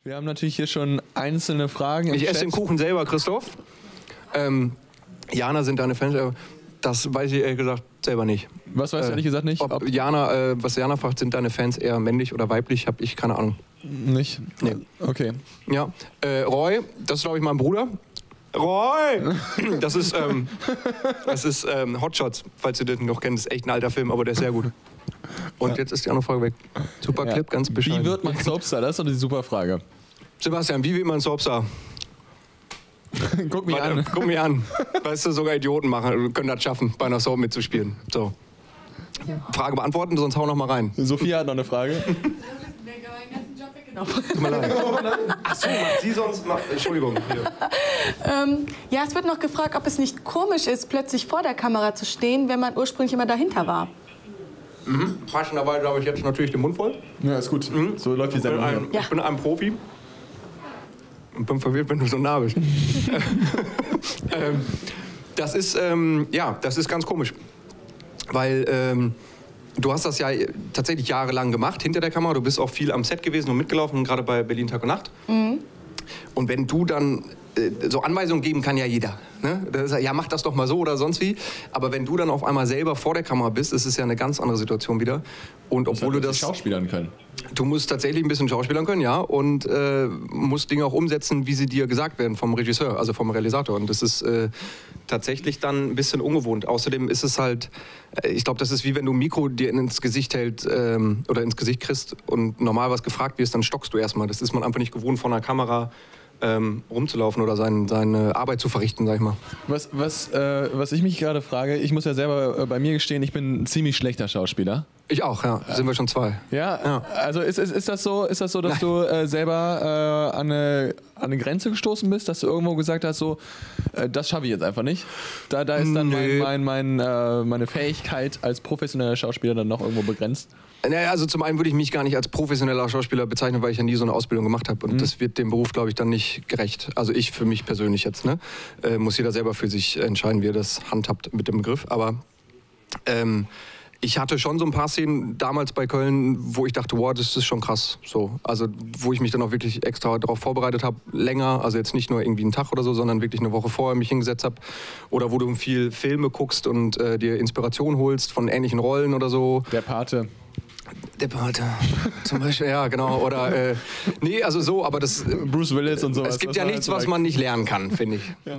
Wir haben natürlich hier schon einzelne Fragen im Ich esse Chat. den Kuchen selber, Christoph. Jana sind deine Fans, das weiß ich ehrlich gesagt selber nicht. Was weißt du ehrlich gesagt nicht? Ob Jana, was Jana fragt, sind deine Fans eher männlich oder weiblich, habe ich keine Ahnung. Nicht? Nee. Okay. Ja, Roy, das ist glaube ich mein Bruder. Roy! Das ist Hotshots, falls ihr den noch kennt. Das ist echt ein alter Film, aber der ist sehr gut. Und jetzt ist die andere Frage weg. Super Clip, ganz bescheiden. Wie wird man Soapstar? Das ist doch die super Frage. Sebastian, wie wird man Soapstar? Guck mich an. Guck mich an. Weißt du, sogar Idioten können das schaffen, bei einer Soap mitzuspielen. So. Frage beantworten, sonst hau noch mal rein. Sophia hat noch eine Frage. Tut mir leid. Achso, macht sie sonst. Entschuldigung. Ja, es wird noch gefragt, ob es nicht komisch ist, plötzlich vor der Kamera zu stehen, wenn man ursprünglich immer dahinter war. Passenderweise habe ich jetzt natürlich den Mund voll. Ja, ist gut. So läuft die Sendung hier. Ich bin ein Profi. Und bin verwirrt, wenn du so nah bist. Das ist ganz komisch. Weil du hast das ja tatsächlich jahrelang gemacht hinter der Kamera. Du bist auch viel am Set gewesen und mitgelaufen, gerade bei Berlin Tag und Nacht. Mhm. Und wenn du dann so Anweisungen geben kann ja jeder. Ne? Ja, mach das doch mal so oder sonst wie. Aber wenn du dann auf einmal selber vor der Kamera bist, ist es ja eine ganz andere Situation wieder. Und obwohl du das schauspielern können. Du musst tatsächlich ein bisschen schauspielern können, ja, und musst Dinge auch umsetzen, wie sie dir gesagt werden vom Regisseur, also vom Realisator. Und das ist tatsächlich dann ein bisschen ungewohnt. Außerdem ist es halt, ich glaube, das ist wie wenn du ein Mikro dir ins Gesicht hält oder ins Gesicht kriegst und normal was gefragt wirst, dann stockst du erstmal. Das ist man einfach nicht gewohnt, vor einer Kamera rumzulaufen oder seine Arbeit zu verrichten, sag ich mal. Was ich mich gerade frage, ich muss ja selber bei mir gestehen, ich bin ein ziemlich schlechter Schauspieler. Ich auch, ja. Sind wir schon zwei. Ja. Also ist das so, dass du selber an eine Grenze gestoßen bist, dass du irgendwo gesagt hast, so, das schaffe ich jetzt einfach nicht? Da ist dann meine Fähigkeit als professioneller Schauspieler dann noch irgendwo begrenzt? Naja, also zum einen würde ich mich gar nicht als professioneller Schauspieler bezeichnen, weil ich ja nie so eine Ausbildung gemacht habe. Und das wird dem Beruf, glaube ich, dann nicht gerecht. Also ich für mich persönlich jetzt. Ne? Muss jeder selber für sich entscheiden, wie er das handhabt mit dem Begriff. Aber ich hatte schon so ein paar Szenen damals bei Köln, wo ich dachte, wow, das ist schon krass. So, also wo ich mich dann auch wirklich extra darauf vorbereitet habe, länger, also jetzt nicht nur irgendwie einen Tag oder so, sondern wirklich eine Woche vorher mich hingesetzt habe. Oder wo du viel Filme guckst und dir Inspiration holst von ähnlichen Rollen oder so. Der Pate. Der Pate, zum Beispiel, ja, genau. Oder, nee, also so, aber das... Bruce Willis und sowas. Es gibt ja nichts, was man nicht lernen kann, finde ich. Ja.